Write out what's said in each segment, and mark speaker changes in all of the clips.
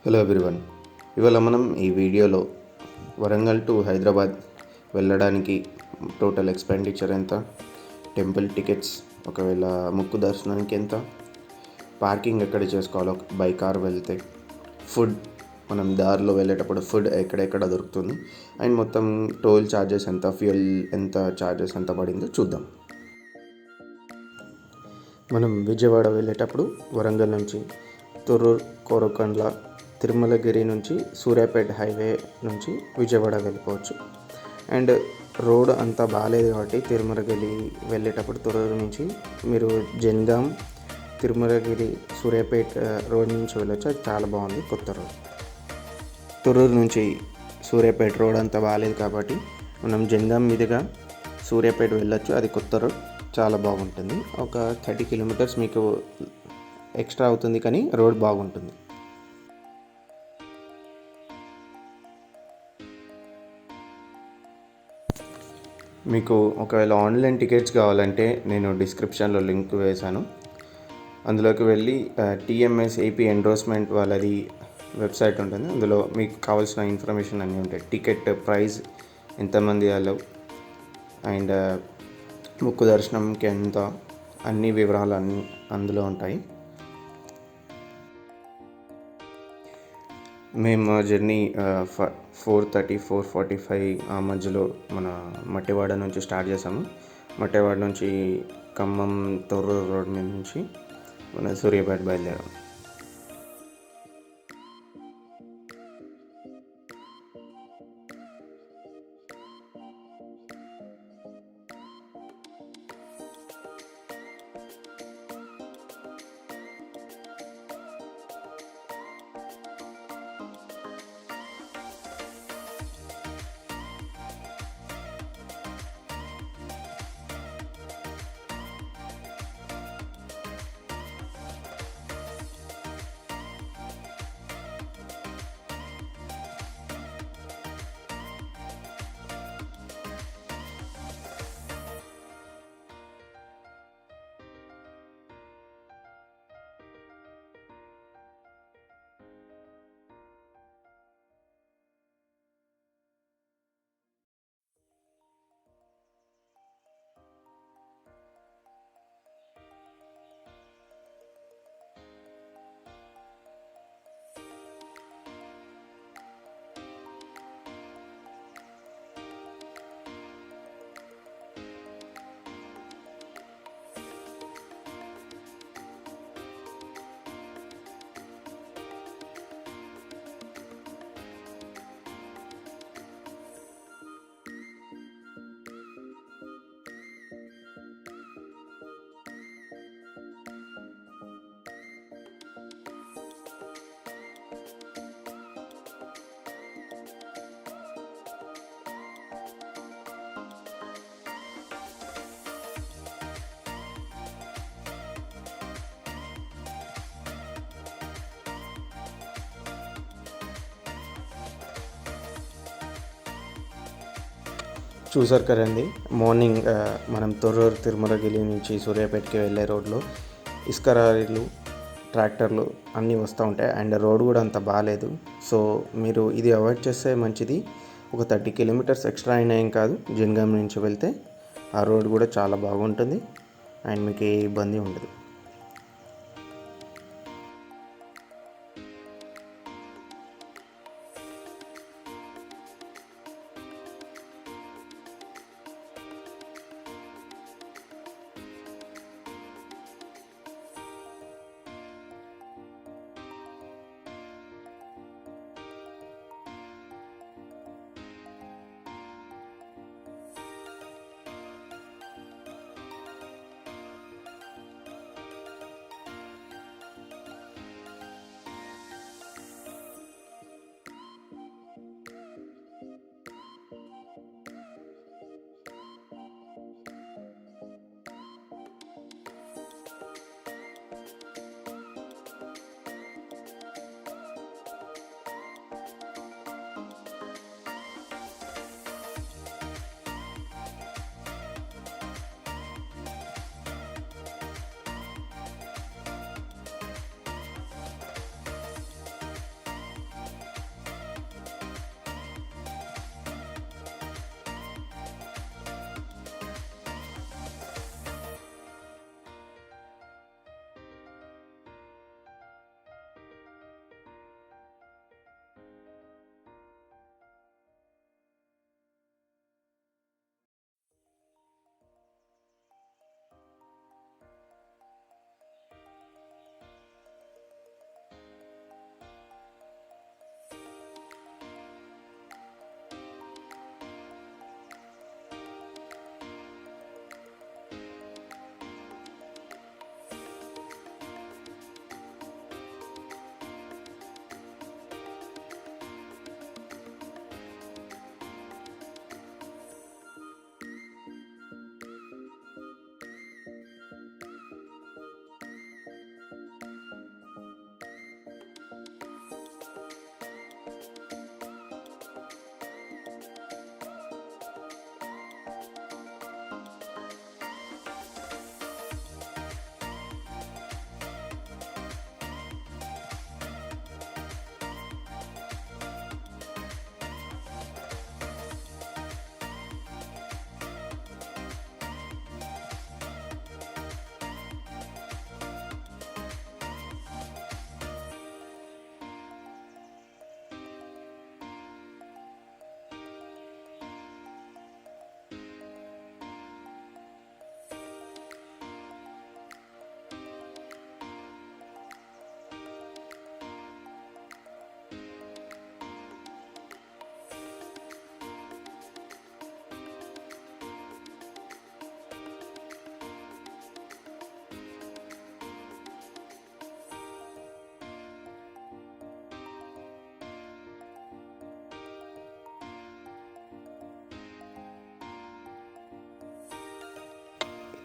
Speaker 1: Hello everyone. ఇవాళ మనం ఈ వీడియోలో వరంగల్ టు హైదరాబాద్ వెళ్ళడానికి టోటల్ ఎక్స్పెండిచర్ ఎంత, టెంపుల్ టికెట్స్ ఒకవేళ ముక్కు దర్శనానికి ఎంత, పార్కింగ్ ఎక్కడ చేసుకోవాలో బై కార్ వెళ్తే, ఫుడ్ మనం దారిలో వెళ్ళేటప్పుడు ఫుడ్ ఎక్కడెక్కడ దొరుకుతుంది, అండ్ మొత్తం టోల్ ఛార్జెస్ ఎంత, ఫ్యూయల్ ఎంత ఛార్జెస్ ఎంత పడిందో చూద్దాం. మనం విజయవాడ వెళ్ళేటప్పుడు వరంగల్ నుంచి తొర్రూర్, కోరకొండ, తిరుమలగిరి నుంచి సూర్యాపేట హైవే నుంచి విజయవాడ వెళ్ళిపోవచ్చు. అండ్ రోడ్ అంతా బాగాలేదు కాబట్టి తిరుమలగిరి వెళ్ళేటప్పుడు తొర్రూరు నుంచి మీరు జనగాం, తిరుమలగిరి, సూర్యాపేట రోడ్ నుంచి వెళ్ళొచ్చు. అది చాలా బాగుంది, కొత్త రోడ్. తొర్రూరు నుంచి సూర్యాపేట రోడ్ అంతా బాగాలేదు కాబట్టి మనం జనగాం మీదుగా సూర్యాపేట వెళ్ళొచ్చు. అది కొత్త రోడ్, చాలా బాగుంటుంది. ఒక 30 కిలోమీటర్స్ మీకు ఎక్స్ట్రా అవుతుంది, కానీ రోడ్ బాగుంటుంది. మీకు ఒకవేళ ఆన్లైన్ టికెట్స్ కావాలంటే నేను డిస్క్రిప్షన్లో లింక్ వేశాను. అందులోకి వెళ్ళి టీఎంఎస్ ఏపీ ఎండోర్స్మెంట్ వాళ్ళది వెబ్సైట్ ఉంటుంది. అందులో మీకు కావాల్సిన ఇన్ఫర్మేషన్ అన్నీ ఉంటాయి. టికెట్ ప్రైస్, ఎంతమంది అలౌ, అండ్ ముక్కు దర్శనంకి ఎంత, అన్ని వివరాలు అన్నీ అందులో ఉంటాయి. మేము మా జర్నీ 4:30, 4:45 ఆ మధ్యలో మన మట్టివాడ నుంచి స్టార్ట్ చేసాము. మట్టివాడ నుంచి ఖమ్మం తొర్రూరు రోడ్ మీద నుంచి మన సూర్యాపేట బయలుదేరాం. చూసారు కదండి, మార్నింగ్ మనం తొర్రూరు తిరుమలగిరి నుంచి సూర్యాపేటకి వెళ్ళే రోడ్లో ఇసుక లారీలు, ట్రాక్టర్లు అన్నీ వస్తూ ఉంటాయి. అండ్ రోడ్ కూడా అంత బాగాలేదు. సో మీరు ఇది అవాయిడ్ చేస్తే మంచిది. ఒక 30 కిలోమీటర్స్ ఎక్స్ట్రా అయినా ఏం కాదు. జనగాం నుంచి వెళ్తే ఆ రోడ్ కూడా చాలా బాగుంటుంది అండ్ మీకు ఏ ఇబ్బంది ఉండదు.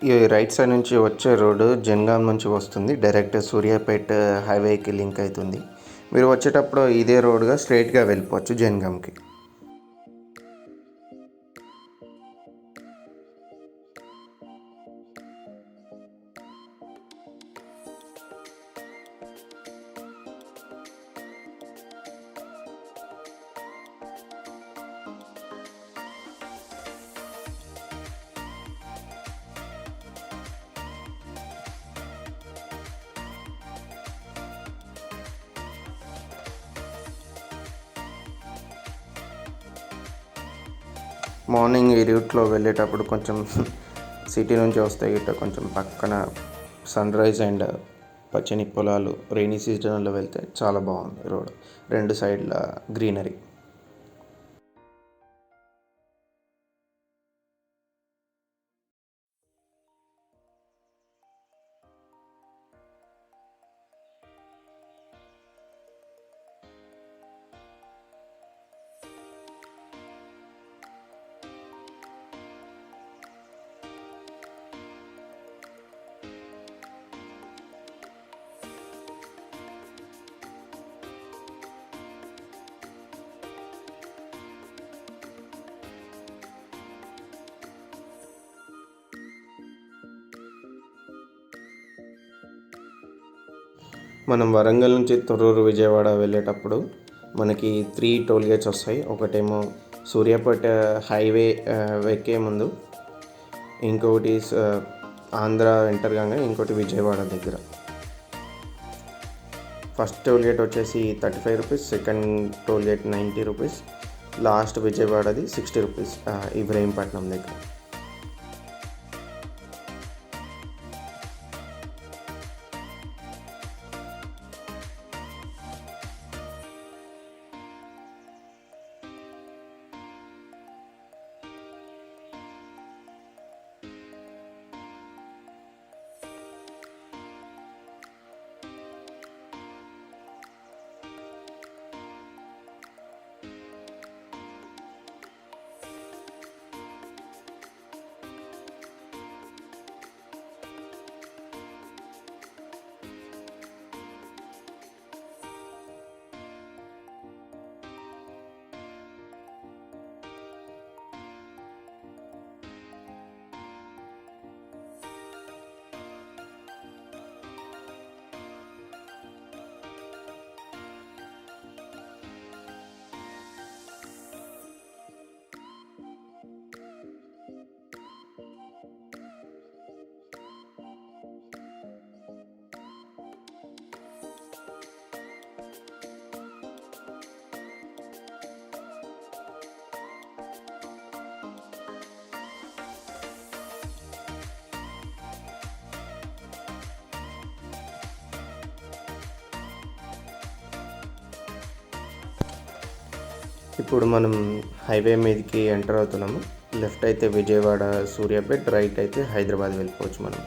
Speaker 1: ఈ రైట్ సైడ్ నుంచి వచ్చే రోడ్డు జనగాం నుంచి వస్తుంది, డైరెక్ట్ సూర్యాపేట హైవేకి లింక్ అవుతుంది. మీరు వచ్చేటప్పుడు ఇదే రోడ్డుగా స్ట్రైట్గా వెళ్ళిపోవచ్చు జనగాంకి. మార్నింగ్ ఈ రూట్లో వెళ్ళేటప్పుడు కొంచెం సిటీ నుంచి వస్తే గిట్ట కొంచెం పక్కన సన్ రైజ్ అండ్ పచ్చని పొలాలు, రైనీ సీజన్లో వెళ్తే చాలా బాగుంది రోడ్, రెండు సైడ్ల గ్రీనరీ. మనం వరంగల్ నుంచి తొర్రూరు విజయవాడ వెళ్ళేటప్పుడు మనకి 3 టోల్ గేట్స్ వస్తాయి. ఒకటేమో సూర్యాపేట హైవే ఎక్కే ముందు, ఇంకొకటి ఆంధ్ర ఎంటర్ కాగానే, ఇంకోటి విజయవాడ దగ్గర. ఫస్ట్ టోల్ గేట్ వచ్చేసి 35 rupees, second toll gate 90 rupees, last విజయవాడది 60 రూపీస్ ఇబ్రహీంపట్నం దగ్గర. ఇప్పుడు మనం హైవే మీదకి ఎంటర్ అవుతున్నాము. లెఫ్ట్ అయితే విజయవాడ సూర్యాపేట, రైట్ అయితే హైదరాబాద్ వెళ్ళిపోవచ్చు మనం.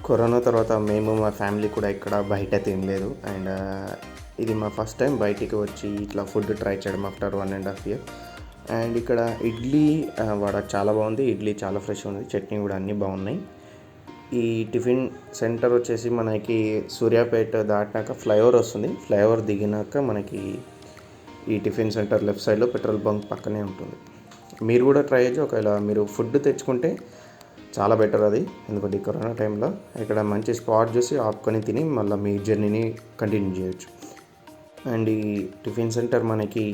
Speaker 1: కరోనా తర్వాత మేము మా ఫ్యామిలీ కూడా ఇక్కడ బయట తినలేదు. అండ్ ఇది మా ఫస్ట్ టైం బయటికి వచ్చి ఇట్లా ఫుడ్ ట్రై చేయడం ఆఫ్టర్ 1.5 years. అండ్ ఇక్కడ ఇడ్లీ వడ చాలా బాగుంది, ఇడ్లీ చాలా ఫ్రెష్ ఉంది, చట్నీ కూడా అన్నీ బాగున్నాయి. ఈ టిఫిన్ సెంటర్ వచ్చేసి మనకి సూర్యాపేట దాటినాక ఫ్లైఓవర్ వస్తుంది. ఫ్లైఓవర్ దిగినాక మనకి ఈ టిఫిన్ సెంటర్ లెఫ్ట్ సైడ్లో పెట్రోల్ బంక్ పక్కనే ఉంటుంది. మీరు కూడా ట్రై చేయొచ్చు. ఒకవేళ మీరు ఫుడ్ తెచ్చుకుంటే చాలా బెటర్ అది. ఎందుకంటే ఈ కరోనా టైంలో ఇక్కడ మంచి స్పాట్ చూసి ఆపుకొని తిని మళ్ళీ మీ జర్నీని కంటిన్యూ చేయొచ్చు. అండ్ ఈ టిఫిన్ సెంటర్ మనకి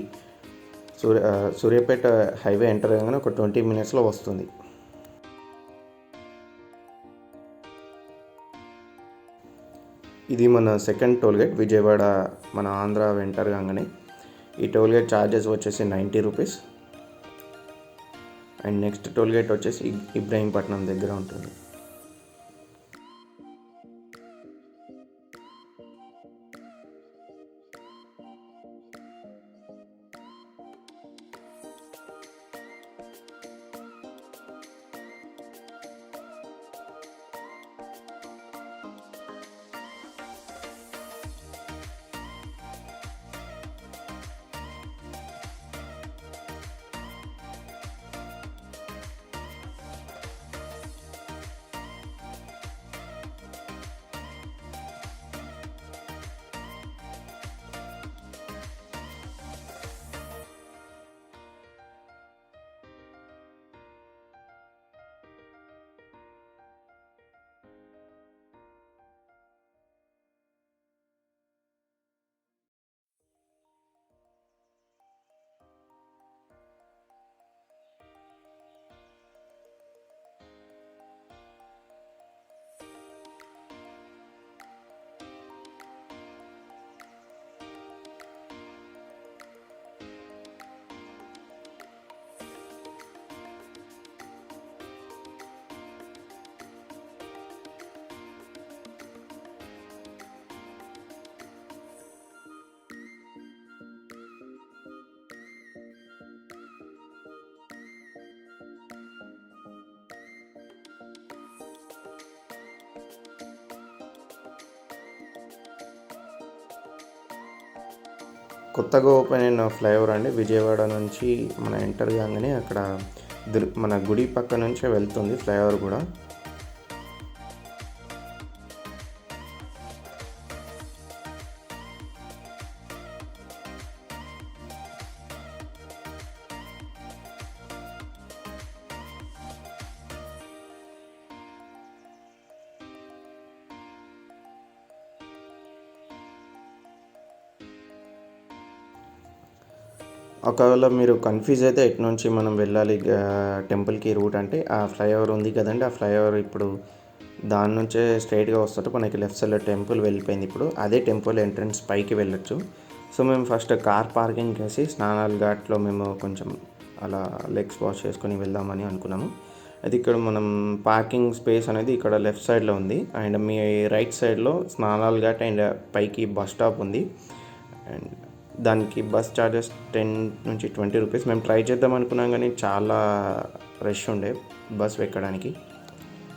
Speaker 1: సూర్యాపేట హైవే ఎంటర్ అయ్యాగానే ఒక 20 మినిట్స్లో వస్తుంది. ఇది మన సెకండ్ టోల్గేట్ విజయవాడ, మన ఆంధ్ర ఎంటర్ కాగానే. ఈ టోల్గేట్ ఛార్జెస్ వచ్చేసి 90 రూపీస్. అండ్ నెక్స్ట్ టోల్గేట్ వచ్చేసి ఇబ్రాహీంపట్నం దగ్గర ఉంటుంది. కొత్తగా ఓపెన్ అయిన ఫ్లైఓవర్ అండి. విజయవాడ నుంచి మన ఎంటర్ కాగానే అక్కడ మన గుడి పక్క నుంచే వెళ్తుంది ఫ్లైఓవర్ కూడా. ఒకవేళ మీరు కన్ఫ్యూజ్ అయితే ఎటు నుంచి మనం వెళ్ళాలి టెంపుల్కి రూట్ అంటే, ఆ ఫ్లైఓవర్ ఉంది కదండి, ఆ ఫ్లైఓవర్ ఇప్పుడు దాని నుంచే స్ట్రైట్గా వస్తుంటే మనకి లెఫ్ట్ సైడ్లో టెంపుల్ వెళ్ళిపోయింది. ఇప్పుడు అదే టెంపుల్ ఎంట్రన్స్ పైకి వెళ్ళొచ్చు. సో మేము ఫస్ట్ కార్ పార్కింగ్ చేసి స్నానాల ఘాట్లో మేము కొంచెం అలా లెగ్స్ వాష్ చేసుకొని వెళ్దామని అనుకున్నాము. అది ఇక్కడ మనం పార్కింగ్ స్పేస్ అనేది ఇక్కడ లెఫ్ట్ సైడ్లో ఉంది. అండ్ మీ రైట్ సైడ్లో స్నానాల ఘాట్ అండ్ పైకి బస్ స్టాప్ ఉంది. అండ్ దానికి బస్ ఛార్జెస్ 10 నుంచి 20 రూపీస్. మేము ట్రై చేద్దాం అనుకున్నాం కానీ చాలా రష్ ఉండే బస్ ఎక్కడానికి.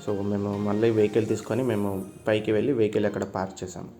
Speaker 1: సో మేము మళ్ళీ వెహికల్ తీసుకొని మేము పైకి వెళ్ళి వెహికల్ అక్కడ పార్క్ చేసాము.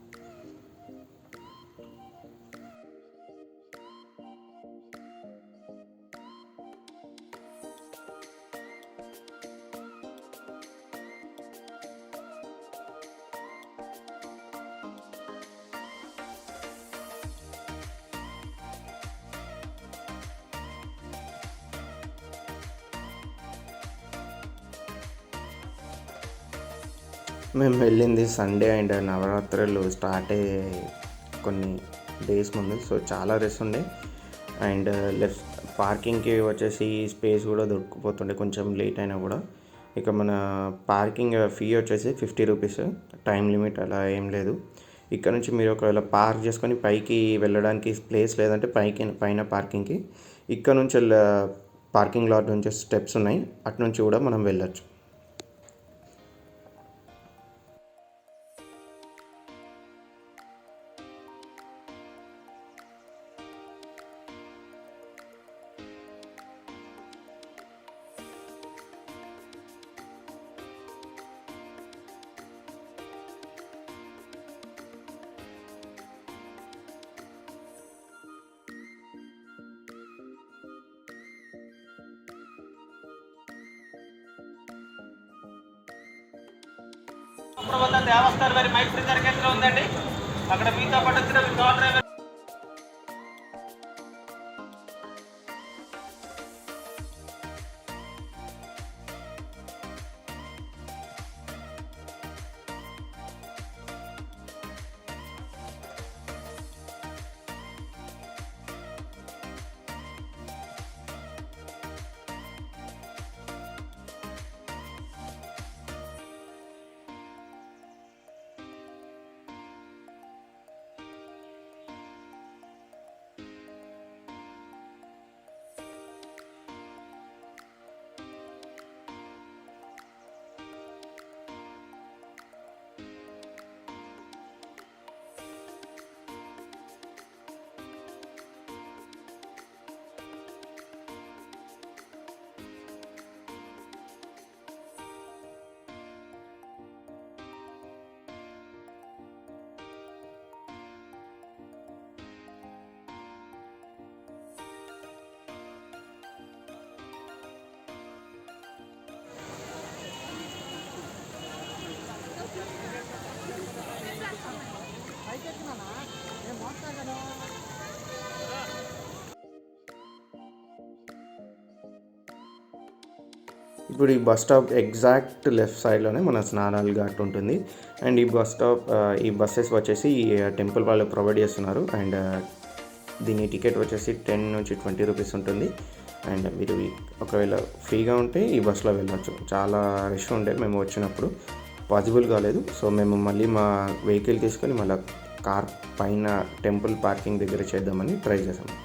Speaker 1: మేము వెళ్ళింది సండే అండ్ నవరాత్రులు స్టార్ట్ అయ్యే కొన్ని డేస్ ముందు. సో చాలా రష్ ఉండే. అండ్ లెఫ్ట్ పార్కింగ్కి వచ్చేసి స్పేస్ కూడా దొరికిపోతుండే కొంచెం లేట్ అయినా కూడా. ఇక మన పార్కింగ్ ఫీ వచ్చేసి 50 రూపీస్. టైం లిమిట్ అలా ఏం లేదు. ఇక్కడ నుంచి మీరు ఒకవేళ పార్క్ చేసుకొని పైకి వెళ్ళడానికి ప్లేస్ లేదంటే పైన పార్కింగ్కి ఇక్కడ నుంచి పార్కింగ్ లాట్ నుంచి స్టెప్స్ ఉన్నాయి, అటు నుంచి కూడా మనం వెళ్ళొచ్చు.
Speaker 2: దేవస్థానం వారి మైక్ ప్రచార కేంద్రం ఉందండి. అక్కడ మీతో పాటు వచ్చిన కార్ డ్రైవర్
Speaker 1: ఇప్పుడు ఈ బస్ స్టాప్ ఎగ్జాక్ట్ లెఫ్ట్ సైడ్లోనే మన స్నానాల ఘాట్ ఉంటుంది. అండ్ ఈ బస్సెస్ వచ్చేసి టెంపుల్ వాళ్ళు ప్రొవైడ్ చేస్తున్నారు. అండ్ దీని టికెట్ వచ్చేసి 10 నుంచి 20 రూపీస్ ఉంటుంది. అండ్ మీరు ఒకవేళ ఫ్రీగా ఉంటే ఈ బస్సులో వెళ్ళొచ్చు. చాలా రష్ ఉండే మేము వచ్చినప్పుడు పాసిబుల్ కాలేదు. సో మేము మళ్ళీ మా వెహికల్ తీసుకొని మళ్ళీ కార్ పైన టెంపుల్ పార్కింగ్ దగ్గర చేద్దామని ట్రై చేసాము.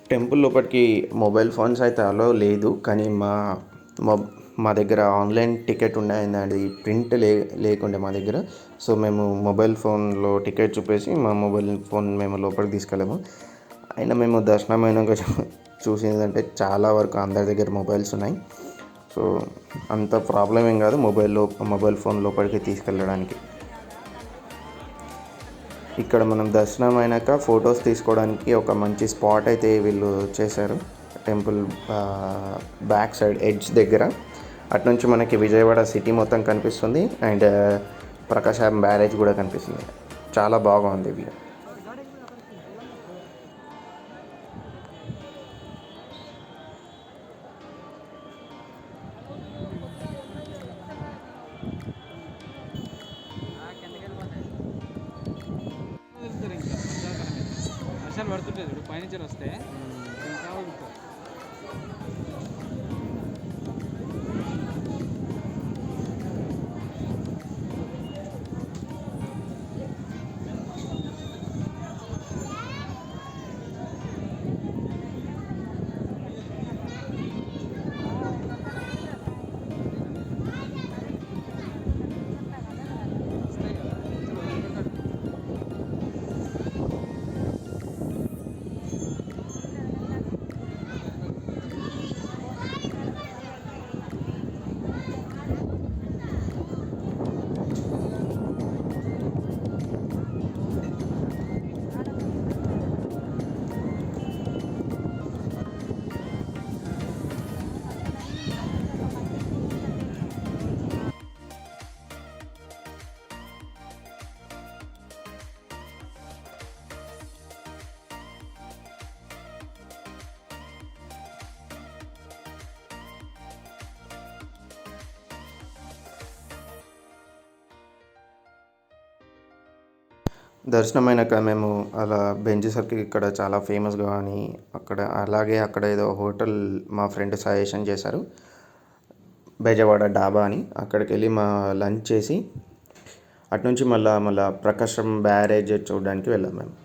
Speaker 1: టెంపుల్ లోపలికి మొబైల్ ఫోన్స్ అయితే అలో లేదు. కానీ మా దగ్గర ఆన్లైన్ టికెట్ ఉండే, అది ప్రింట్ లేకుండే మా దగ్గర. సో మేము మొబైల్ ఫోన్లో టికెట్ చూపేసి మా మొబైల్ ఫోన్ మేము లోపలికి తీసుకెళ్ళాము. అయినా మేము దర్శనం అయినాక చూసిందంటే చాలా వరకు అందరి దగ్గర మొబైల్స్ ఉన్నాయి. సో అంత ప్రాబ్లం ఏం కాదు మొబైల్ ఫోన్ లోపలికి తీసుకెళ్ళడానికి. ఇక్కడ మనం దర్శనం అయినాక ఫొటోస్ తీసుకోవడానికి ఒక మంచి స్పాట్ అయితే వీళ్ళు చేశారు. టెంపుల్ బ్యాక్ సైడ్ ఎడ్జ్ దగ్గర అటు నుంచి మనకి విజయవాడ సిటీ మొత్తం కనిపిస్తుంది. అండ్ ప్రకాశం బ్యారేజ్ కూడా కనిపిస్తుంది. చాలా బాగుంది వ్యూ.
Speaker 2: వర్షాలు పడుతుంటుంది ఇప్పుడు పైనుంచి వస్తే ఇంకా వదులుతారు.
Speaker 1: దర్శనమైనాక మేము అలా బెంజ్ సర్కిల్ ఇక్కడ చాలా ఫేమస్గా అని అక్కడ ఏదో హోటల్ మా ఫ్రెండ్ సజెషన్ చేశారు, బెజవాడ డాబా అని. అక్కడికి వెళ్ళి లంచ్ చేసి అటు నుంచి మళ్ళా ప్రకాశం బ్యారేజ్ చూడడానికి వెళ్ళాం మేము.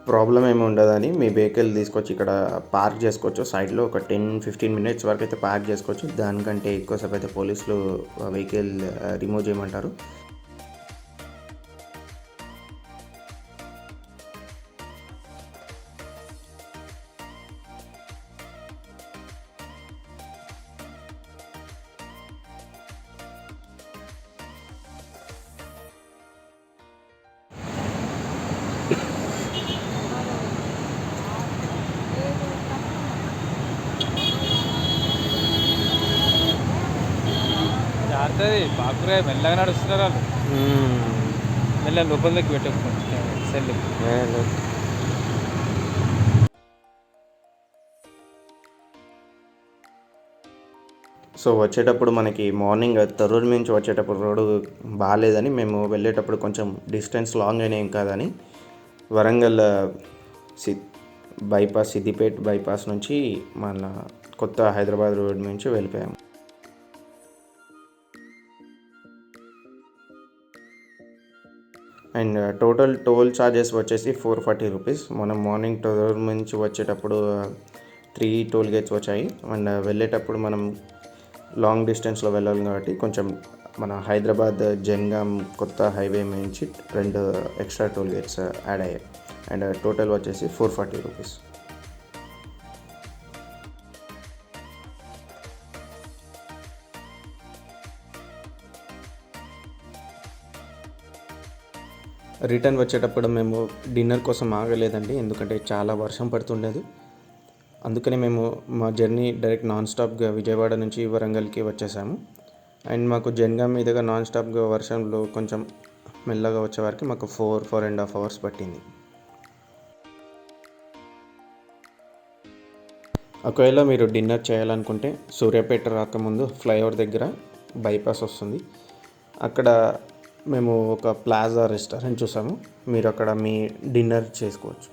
Speaker 1: ప్రాబ్లం ఏమి ఉండదని మీ వెహికల్ తీసుకొచ్చి ఇక్కడ పార్క్ చేసుకోవచ్చు. సైడ్లో ఒక 10-15 మినిట్స్ వరకు అయితే పార్క్ చేసుకోవచ్చు. దానికంటే ఎక్కువసేపు అయితే పోలీసులు వెహికల్ రిమూవ్ చేయమంటారు.
Speaker 2: జాగ్రత్త బాకురే మెల్లగా నడుస్తున్నారు వాళ్ళు. మెల్ల లోపలికి పెట్టేసుకుంటారు సెల్.
Speaker 1: సో వచ్చేటప్పుడు మనకి మార్నింగ్ తరూరు నుంచి వచ్చేటప్పుడు రోడ్డు బాగాలేదని మేము వెళ్ళేటప్పుడు కొంచెం డిస్టెన్స్ లాంగ్ అయినా ఏం కాదని వరంగల్ బైపాస్, సిద్దిపేట బైపాస్ నుంచి మన కొత్త హైదరాబాద్ రోడ్ నుంచి వెళ్ళిపోయాము. అండ్ టోటల్ టోల్ ఛార్జెస్ వచ్చేసి 440 రూపీస్. మనం మార్నింగ్ తరూరు నుంచి వచ్చేటప్పుడు 3 టోల్ గేట్స్ వచ్చాయి. అండ్ వెళ్ళేటప్పుడు మనం లాంగ్ డిస్టెన్స్లో వెళ్ళాలి కాబట్టి కొంచెం మన హైదరాబాద్ జనగాం కొత్త హైవే నుంచి 2 ఎక్స్ట్రా టోల్ గేట్స్ యాడ్ అయ్యాయి. అండ్ టోటల్ వచ్చేసి 440 రూపీస్. రిటర్న్ వచ్చేటప్పుడు మేము డిన్నర్ కోసం ఆగలేదండి, ఎందుకంటే చాలా వర్షం పడుతుండేది. అందుకని మేము మా జర్నీ డైరెక్ట్ నాన్ స్టాప్గా విజయవాడ నుంచి వరంగల్కి వచ్చేసాము. అండ్ మాకు జనగాం మీదుగా నాన్ స్టాప్గా వర్షంలో కొంచెం మెల్లగా వచ్చే వరకు మాకు 4.5 అవర్స్ పట్టింది. ఒకవేళ మీరు డిన్నర్ చేయాలనుకుంటే సూర్యాపేట రాకముందు ఫ్లైఓవర్ దగ్గర బైపాస్ వస్తుంది, అక్కడ మేము ఒక ప్లాజా రెస్టారెంట్ చూసాము. మీరు అక్కడ మీ డిన్నర్ చేసుకోవచ్చు.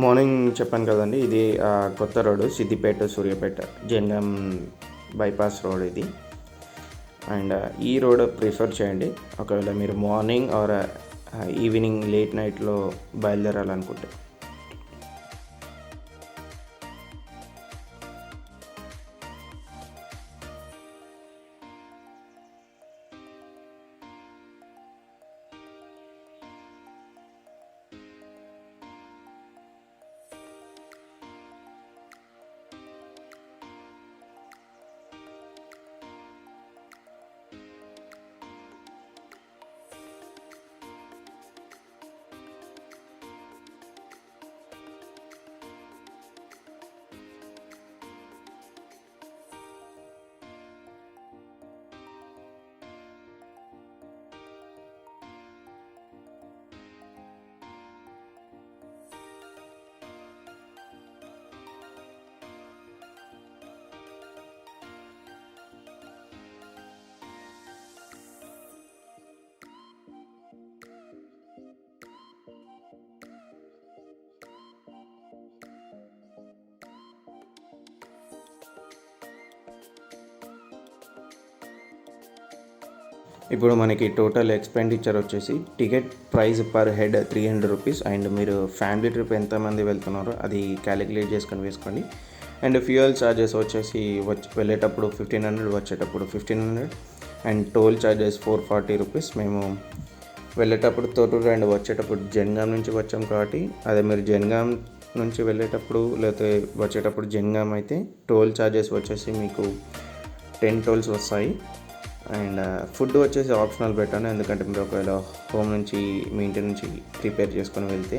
Speaker 1: మార్నింగ్ చెప్పాను కదండి, ఇది కొత్త road Siddipet Suryapet Jangaon bypass road ఇది. అండ్ ఈ రోడ్ ప్రిఫర్ చేయండి ఒకవేళ మీరు మార్నింగ్ ఆర్ ఈవినింగ్ లేట్ నైట్లో బయలుదేరాలనుకుంటే. ఇప్పుడు మనకి టోటల్ ఎక్స్పెండిచర్ వచ్చేసి ticket price per head 300 rupees. And మీరు ఫ్యామిలీ ట్రిప్ ఎంతమంది వెళ్తున్నారో అది క్యాలిక్యులేట్ చేసుకొని వేసుకోండి. అండ్ ఫ్యూయల్ ఛార్జెస్ వచ్చేసి వెళ్ళేటప్పుడు 1500, వచ్చేటప్పుడు 1500. And toll charges 440 rupees. మేము వెళ్ళేటప్పుడు తొర్రూరు అండ్ వచ్చేటప్పుడు జనగాం నుంచి వచ్చాం కాబట్టి అదే మీరు జనగాం నుంచి వెళ్ళేటప్పుడు లేకపోతే వచ్చేటప్పుడు జనగాం అయితే టోల్ ఛార్జెస్ వచ్చేసి మీకు 10 టోల్స్ వస్తాయి. అండ్ ఫుడ్ వచ్చేసి ఆప్షనల్ పెట్టాను, ఎందుకంటే మీరు ఒకవేళ హోమ్ నుంచి మీ ఇంటి నుంచి ప్రిపేర్ చేసుకొని వెళ్తే